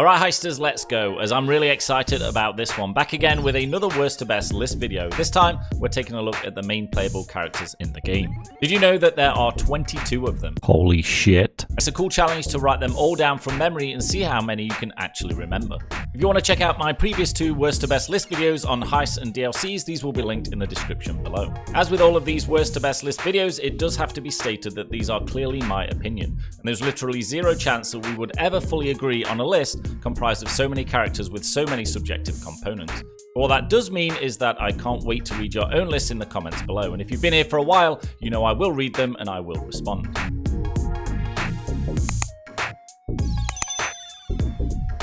Alright Heisters, let's go, as I'm really excited about this one. Back again with another worst to best list video. This time, we're taking a look at the main playable characters in the game. Did you know that there are 22 of them? Holy shit. It's a cool challenge to write them all down from memory and see how many you can actually remember. If you want to check out my previous two worst to best list videos on heists and DLCs, these will be linked in the description below. As with all of these worst to best list videos, it does have to be stated that these are clearly my opinion, and there's literally zero chance that we would ever fully agree on a list comprised of so many characters with so many subjective components. But what that does mean is that I can't wait to read your own lists in the comments below, and if you've been here for a while, you know I will read them and I will respond.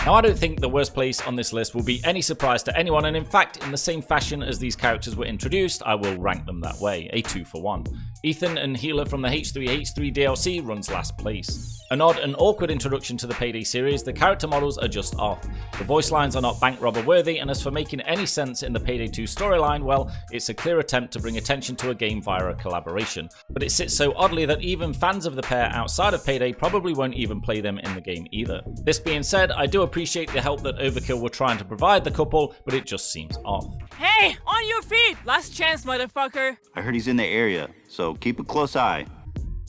Now, I don't think the worst place on this list will be any surprise to anyone, and in fact, in the same fashion as these characters were introduced, I will rank them that way, a 2 for 1. Ethan and Hila from the H3 DLC runs last place. An odd and awkward introduction to the Payday series, the character models are just off. The voice lines are not bank robber worthy, and as for making any sense in the Payday 2 storyline, well, it's a clear attempt to bring attention to a game via a collaboration. But it sits so oddly that even fans of the pair outside of Payday probably won't even play them in the game either. This being said, I do appreciate the help that Overkill were trying to provide the couple, but it just seems off. Hey, on your feet! Last chance, motherfucker! I heard he's in the area, so keep a close eye.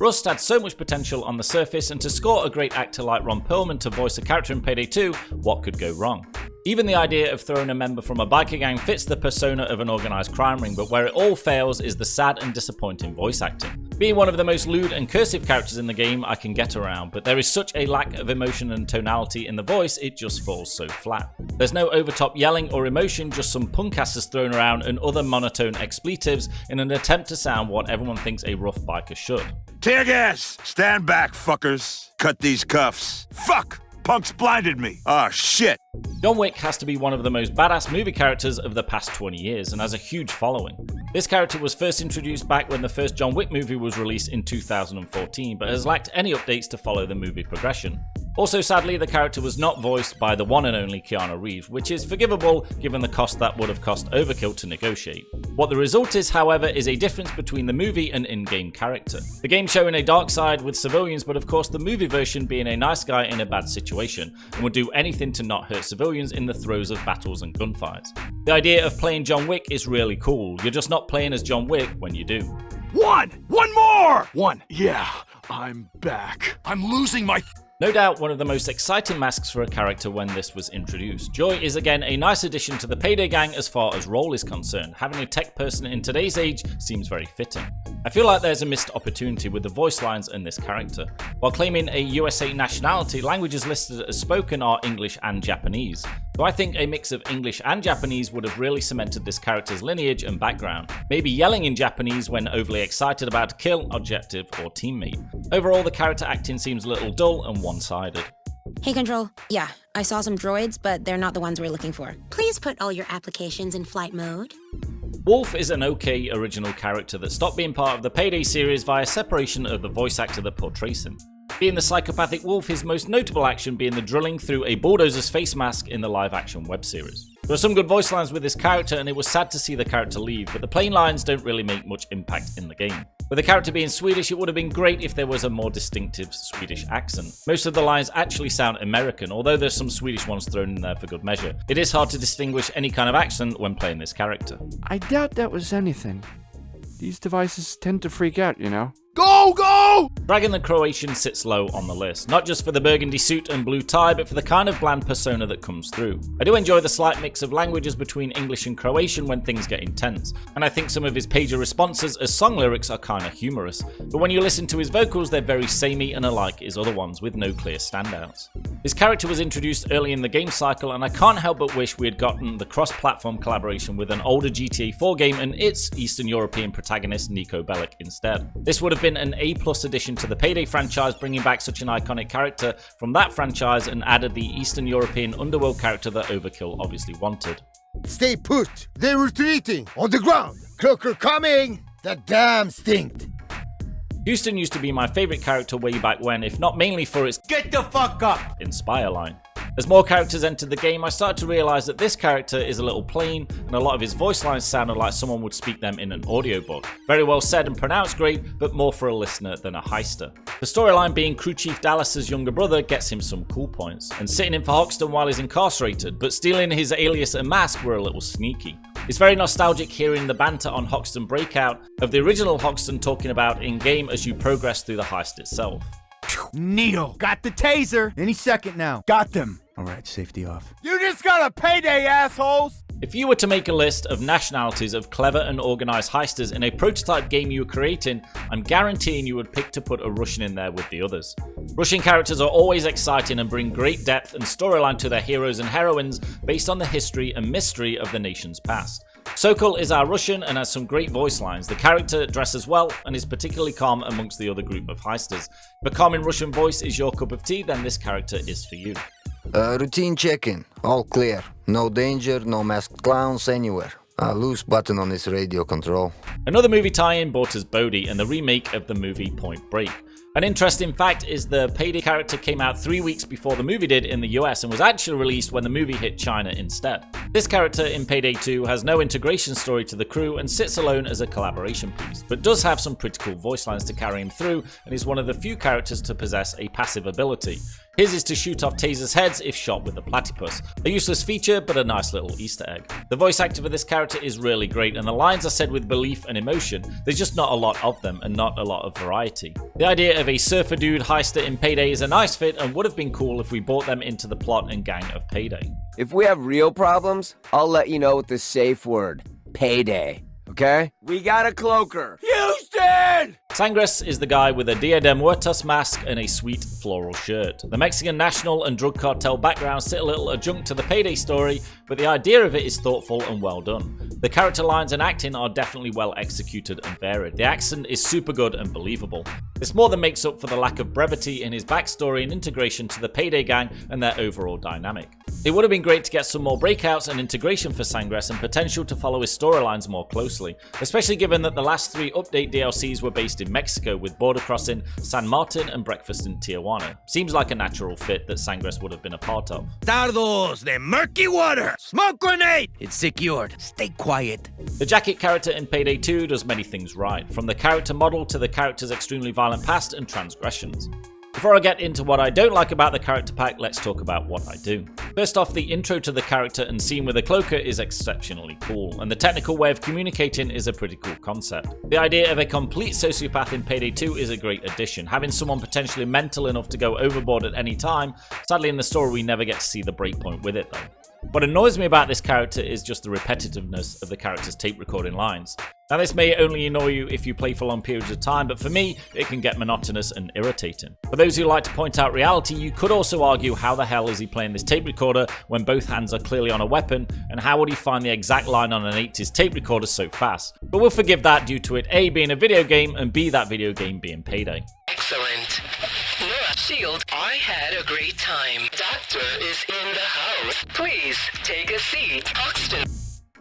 Rust had so much potential on the surface, and to score a great actor like Ron Perlman to voice a character in Payday 2, what could go wrong? Even the idea of throwing a member from a biker gang fits the persona of an organised crime ring, but where it all fails is the sad and disappointing voice acting. Being one of the most lewd and cursive characters in the game, I can get around, but there is such a lack of emotion and tonality in the voice, it just falls so flat. There's no overtop yelling or emotion, just some punk asses thrown around and other monotone expletives in an attempt to sound what everyone thinks a rough biker should. Tear gas! Stand back, fuckers. Cut these cuffs. Fuck! Punk's blinded me. Ah, shit. John Wick has to be one of the most badass movie characters of the past 20 years and has a huge following. This character was first introduced back when the first John Wick movie was released in 2014, but has lacked any updates to follow the movie progression. Also, sadly, the character was not voiced by the one and only Keanu Reeves, which is forgivable given the cost that would have cost Overkill to negotiate. What the result is, however, is a difference between the movie and in-game character. The game showing a dark side with civilians, but of course the movie version being a nice guy in a bad situation, and would do anything to not hurt civilians in the throes of battles and gunfights. The idea of playing John Wick is really cool, you're just not playing as John Wick when you do. One more! One. Yeah, I'm back. I'm losing my... No doubt one of the most exciting masks for a character when this was introduced. Joy is again a nice addition to the Payday gang as far as role is concerned. Having a tech person in today's age seems very fitting. I feel like there's a missed opportunity with the voice lines in this character. While claiming a USA nationality, languages listed as spoken are English and Japanese. So I think a mix of English and Japanese would have really cemented this character's lineage and background. Maybe yelling in Japanese when overly excited about a kill, objective, or teammate. Overall, the character acting seems a little dull and one-sided. Hey Control, yeah, I saw some droids, but they're not the ones we're looking for. Please put all your applications in flight mode. Wolf is an okay original character that stopped being part of the Payday series via separation of the voice actor that portrays him. Being the psychopathic Wolf, his most notable action being the drilling through a bulldozer's face mask in the live-action web series. There are some good voice lines with this character, and it was sad to see the character leave, but the plain lines don't really make much impact in the game. With the character being Swedish, it would have been great if there was a more distinctive Swedish accent. Most of the lines actually sound American, although there's some Swedish ones thrown in there for good measure. It is hard to distinguish any kind of accent when playing this character. I doubt that was anything. These devices tend to freak out, you know. Go, go! Dragan the Croatian sits low on the list, not just for the burgundy suit and blue tie, but for the kind of bland persona that comes through. I do enjoy the slight mix of languages between English and Croatian when things get intense, and I think some of his pager responses as song lyrics are kinda humorous, but when you listen to his vocals they're very samey and alike his other ones with no clear standouts. His character was introduced early in the game cycle, and I can't help but wish we had gotten the cross-platform collaboration with an older GTA 4 game and its Eastern European protagonist Nico Bellic instead. This would have been an A+ addition to the Payday franchise, bringing back such an iconic character from that franchise and added the Eastern European underworld character that Overkill obviously wanted. Stay put. They're retreating. On the ground. Croaker coming. That damn stinkt. Hoxton used to be my favourite character way back when, if not mainly for its "get the fuck up" Inspire line. As more characters entered the game, I started to realise that this character is a little plain, and a lot of his voice lines sounded like someone would speak them in an audiobook. Very well said and pronounced great, but more for a listener than a Heister. The storyline being Crew Chief Dallas's younger brother gets him some cool points, and sitting in for Hoxton while he's incarcerated, but stealing his alias and mask were a little sneaky. It's very nostalgic hearing the banter on Hoxton Breakout of the original Hoxton talking about in-game as you progress through the heist itself. Neil, got the taser. Any second now. Got them. All right, safety off. You just got a payday, assholes! If you were to make a list of nationalities of clever and organised heisters in a prototype game you were creating, I'm guaranteeing you would pick to put a Russian in there with the others. Russian characters are always exciting and bring great depth and storyline to their heroes and heroines based on the history and mystery of the nation's past. Sokol is our Russian and has some great voice lines. The character dresses well and is particularly calm amongst the other group of heisters. If a calming Russian voice is your cup of tea, then this character is for you. Routine check-in. All clear. No danger, no masked clowns anywhere. A loose button on this radio control. Another movie tie-in brought us Bodhi and the remake of the movie Point Break. An interesting fact is the Payday character came out 3 weeks before the movie did in the US and was actually released when the movie hit China instead. This character in Payday 2 has no integration story to the crew and sits alone as a collaboration piece, but does have some pretty cool voice lines to carry him through and is one of the few characters to possess a passive ability. His is to shoot off tasers' heads if shot with a platypus. A useless feature, but a nice little Easter egg. The voice actor for this character is really great, and the lines are said with belief and emotion. There's just not a lot of them, and not a lot of variety. The idea of a surfer dude heister in Payday is a nice fit, and would have been cool if we brought them into the plot and gang of Payday. If we have real problems, I'll let you know with the safe word. Payday. Okay? We got a cloaker. Houston! Sangres is the guy with a Dia de Muertos mask and a sweet floral shirt. The Mexican national and drug cartel background sit a little adjunct to the Payday story, but the idea of it is thoughtful and well done. The character lines and acting are definitely well executed and varied. The accent is super good and believable. This more than makes up for the lack of brevity in his backstory and integration to the Payday gang and their overall dynamic. It would have been great to get some more breakouts and integration for Sangres and potential to follow his storylines more closely, especially given that the last 3 update DLCs were based in Mexico with border crossing, San Martin and breakfast in Tijuana. Seems like a natural fit that Sangres would have been a part of. Tardos de murky water! Smoke grenade! It's secured. Stay quiet. The jacket character in Payday 2 does many things right, from the character model to the character's extremely violent past and transgressions. Before I get into what I don't like about the character pack, let's talk about what I do. First off, the intro to the character and scene with the cloaker is exceptionally cool, and the technical way of communicating is a pretty cool concept. The idea of a complete sociopath in Payday 2 is a great addition, having someone potentially mental enough to go overboard at any time. Sadly in the story we never get to see the breakpoint with it though. What annoys me about this character is just the repetitiveness of the character's tape recording lines. Now this may only annoy you if you play for long periods of time, but for me, it can get monotonous and irritating. For those who like to point out reality, you could also argue how the hell is he playing this tape recorder when both hands are clearly on a weapon, and how would he find the exact line on an 80s tape recorder so fast? But we'll forgive that due to it A being a video game and B that video game being Payday. Excellent. Laura Shield, I had a great time. Doctor is in the house. Please take a seat. Hoxton.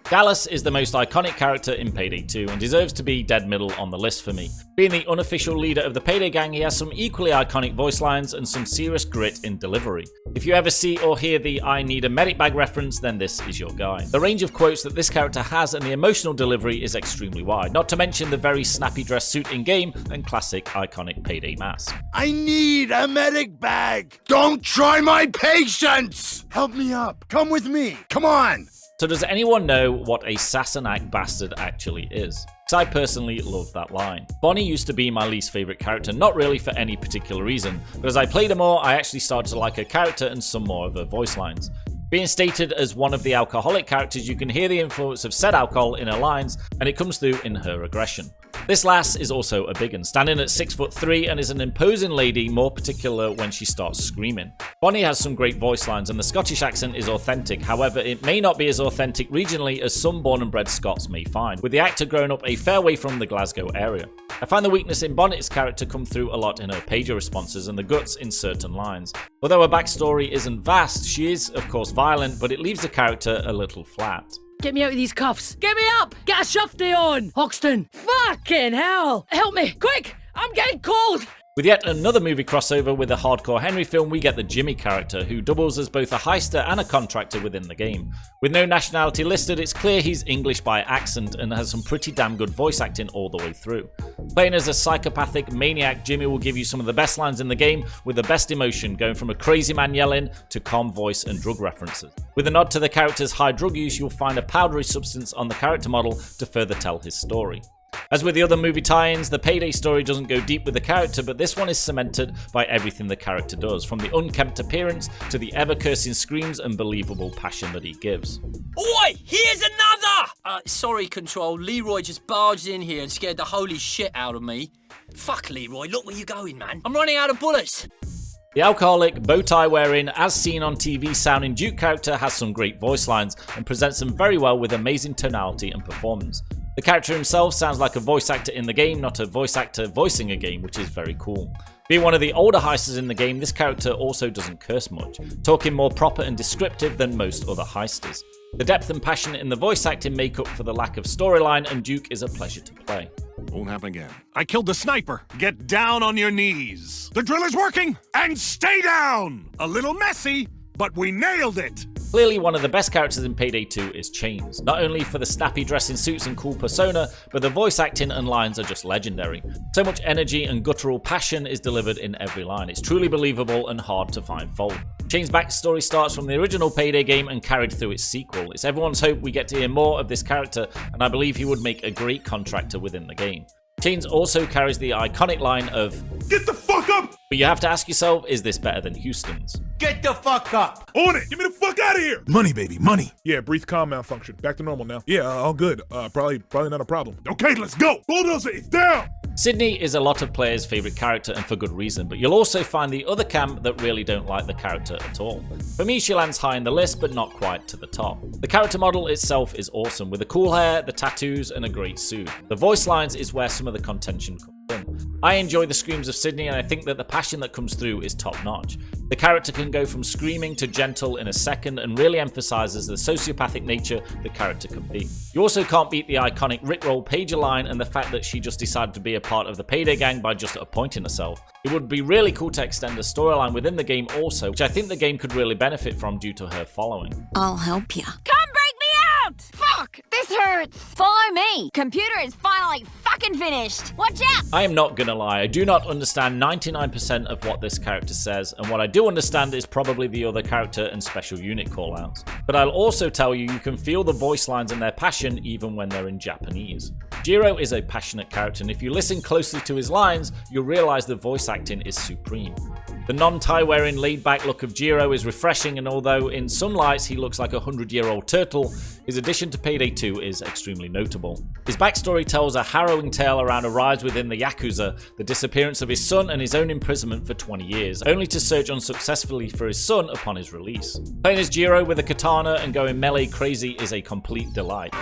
Dallas is the most iconic character in Payday 2 and deserves to be dead middle on the list for me. Being the unofficial leader of the Payday gang, he has some equally iconic voice lines and some serious grit in delivery. If you ever see or hear the "I need a medic bag" reference, then this is your guy. The range of quotes that this character has and the emotional delivery is extremely wide, not to mention the very snappy dress suit in-game and classic iconic Payday mask. I need a medic bag! Don't try my patience! Help me up. Come with me. Come on! So does anyone know what a Sassenach bastard actually is? Because I personally love that line. Bonnie used to be my least favourite character, not really for any particular reason, but as I played her more, I actually started to like her character and some more of her voice lines. Being stated as one of the alcoholic characters, you can hear the influence of said alcohol in her lines, and it comes through in her aggression. This lass is also a big one, standing at 6'3" and is an imposing lady, more particular when she starts screaming. Bonnie has some great voice lines and the Scottish accent is authentic, however it may not be as authentic regionally as some born and bred Scots may find, with the actor growing up a fair way from the Glasgow area. I find the weakness in Bonnet's character come through a lot in her pager responses and the guts in certain lines. Although her backstory isn't vast, she is of course violent, but it leaves the character a little flat. Get me out of these cuffs. Get me up. Get a shufty on. Hoxton. Fucking hell. Help me. Quick. I'm getting cold. With yet another movie crossover with the Hardcore Henry film, we get the Jimmy character, who doubles as both a heister and a contractor within the game. With no nationality listed, it's clear he's English by accent and has some pretty damn good voice acting all the way through. Playing as a psychopathic maniac, Jimmy will give you some of the best lines in the game with the best emotion, going from a crazy man yelling to calm voice and drug references. With a nod to the character's high drug use, you'll find a powdery substance on the character model to further tell his story. As with the other movie tie-ins, the Payday story doesn't go deep with the character, but this one is cemented by everything the character does, from the unkempt appearance to the ever-cursing screams and believable passion that he gives. Oi! Here's another! Sorry, Control. Leroy just barged in here and scared the holy shit out of me. Fuck, Leroy. Look where you're going, man. I'm running out of bullets. The alcoholic, bow tie wearing, as seen on TV sounding Duke character has some great voice lines and presents them very well with amazing tonality and performance. The character himself sounds like a voice actor in the game, not a voice actor voicing a game, which is very cool. Being one of the older heisters in the game, this character also doesn't curse much, talking more proper and descriptive than most other heisters. The depth and passion in the voice acting make up for the lack of storyline, and Duke is a pleasure to play. Won't happen again. I killed the sniper. Get down on your knees. The drill is working, and stay down! A little messy, but we nailed it! Clearly one of the best characters in Payday 2 is Chains, not only for the snappy dressing suits and cool persona, but the voice acting and lines are just legendary. So much energy and guttural passion is delivered in every line. It's truly believable and hard to find fault. Chains' backstory starts from the original Payday game and carried through its sequel. It's everyone's hope we get to hear more of this character, and I believe he would make a great contractor within the game. Chains also carries the iconic line of, "Get the fuck up!" But you have to ask yourself, is this better than Houston's? Get the fuck up! On it! Get me the fuck out of here! Money, baby, money. Yeah, brief comm malfunction. Back to normal now. Yeah, all good. Probably not a problem. Okay, let's go! Bulldozer, it's down! Sydney is a lot of players' favourite character, and for good reason, but you'll also find the other camp that really don't like the character at all. For me, she lands high in the list, but not quite to the top. The character model itself is awesome, with the cool hair, the tattoos, and a great suit. The voice lines is where some of the contention comes in. I enjoy the screams of Sydney, and I think that the passion that comes through is top notch. The character can go from screaming to gentle in a second and really emphasises the sociopathic nature the character can be. You also can't beat the iconic Rickroll pager line and the fact that she just decided to be a part of the Payday gang by just appointing herself. It would be really cool to extend the storyline within the game also, which I think the game could really benefit from due to her following. I'll help you. Come break me out! Fuck, this hurts. Follow me. Computer is finally fucking finished. Watch out! I am not gonna lie, I do not understand 99% of what this character says, and what I do understand is probably the other character and special unit callouts. But I'll also tell you, you can feel the voice lines and their passion even when they're in Japanese. Jiro is a passionate character, and if you listen closely to his lines, you'll realise the voice acting is supreme. The non-tie wearing laid-back look of Jiro is refreshing, and although in some lights he looks like a 100-year-old turtle, his addition to Payday 2 is extremely notable. His backstory tells a harrowing tale around a rise within the Yakuza, the disappearance of his son and his own imprisonment for 20 years, only to search unsuccessfully for his son upon his release. Playing as Jiro with a katana and going melee crazy is a complete delight.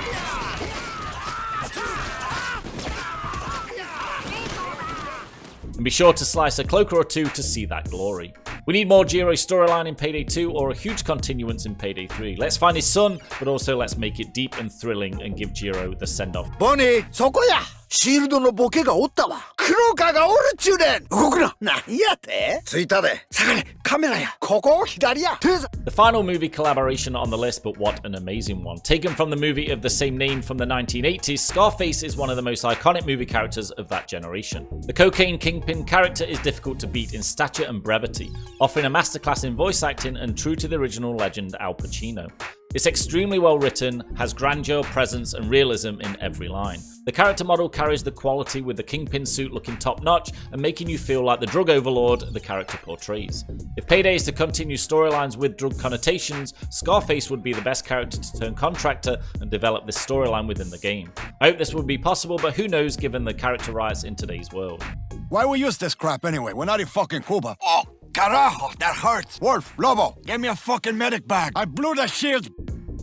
And be sure to slice a cloaker or two to see that glory. We need more Jiro storyline in Payday 2 or a huge continuance in Payday 3. Let's find his son, but also let's make it deep and thrilling and give Jiro the send-off. Bonnie, そこや! シールドのボケがおったわ。クローカーがおるっちゅうねん。動くな。何やて？ついたで。下がれ。カメラや。ここ左や。The final movie collaboration on the list, but what an amazing one. Taken from the movie of the same name from the 1980s, Scarface is one of the most iconic movie characters of that generation. The cocaine kingpin character is difficult to beat in stature and brevity, offering a masterclass in voice acting and true to the original legend Al Pacino. It's extremely well written, has grandeur, presence, and realism in every line. The character model carries the quality with the kingpin suit looking top notch and making you feel like the drug overlord the character portrays. If Payday is to continue storylines with drug connotations, Scarface would be the best character to turn contractor and develop this storyline within the game. I hope this would be possible, but who knows given the character rights in today's world. Why we use this crap anyway? We're not in fucking Cuba. Oh, carajo, that hurts. Wolf, Lobo, get me a fucking medic bag. I blew the shield.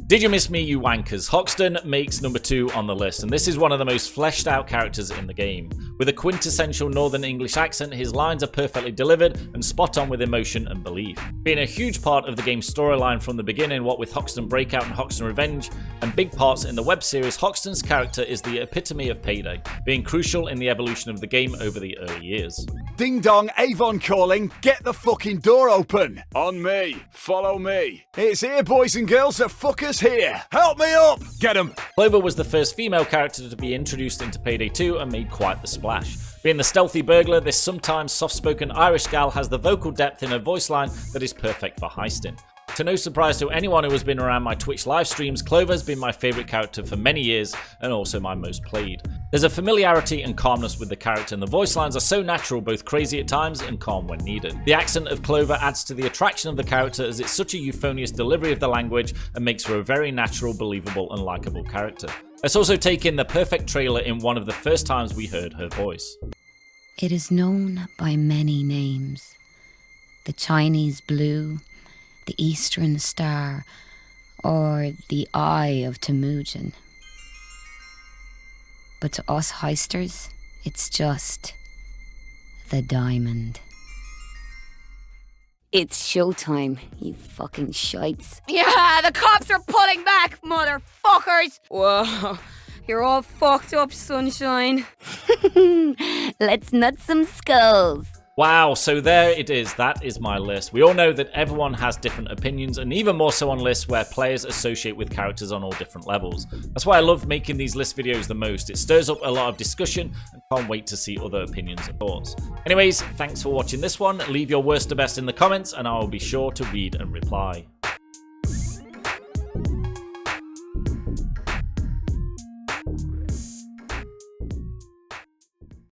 Did you miss me, you wankers? Hoxton makes number 2 on the list, and this is one of the most fleshed out characters in the game. With a quintessential Northern English accent, his lines are perfectly delivered and spot on with emotion and belief. Being a huge part of the game's storyline from the beginning, what with Hoxton Breakout and Hoxton Revenge, and big parts in the web series, Hoxton's character is the epitome of Payday, being crucial in the evolution of the game over the early years. Ding dong, Avon calling. Get the fucking door open. On me. Follow me. It's here, boys and girls. The fucker's here. Help me up. Get him. Clover was the first female character to be introduced into Payday 2 and made quite the splash. Being the stealthy burglar, this sometimes soft-spoken Irish gal has the vocal depth in her voice line that is perfect for heisting. To no surprise to anyone who has been around my Twitch live streams, Clover's been my favourite character for many years and also my most played. There's a familiarity and calmness with the character, and the voice lines are so natural, both crazy at times and calm when needed. The accent of Clover adds to the attraction of the character as it's such a euphonious delivery of the language and makes for a very natural, believable and likeable character. Let's also take in the perfect trailer in one of the first times we heard her voice. It is known by many names. The Chinese blue, the Eastern Star, or the Eye of Temujin. But to us Heisters, it's just the diamond. It's showtime, you fucking shites. Yeah, the cops are pulling back, motherfuckers! Whoa, you're all fucked up, sunshine. Let's nut some skulls. Wow, so there it is. That is my list. We all know that everyone has different opinions, and even more so on lists where players associate with characters on all different levels. That's why I love making these list videos the most. It stirs up a lot of discussion and can't wait to see other opinions and thoughts. Anyways, thanks for watching this one. Leave your worst or best in the comments and I will be sure to read and reply.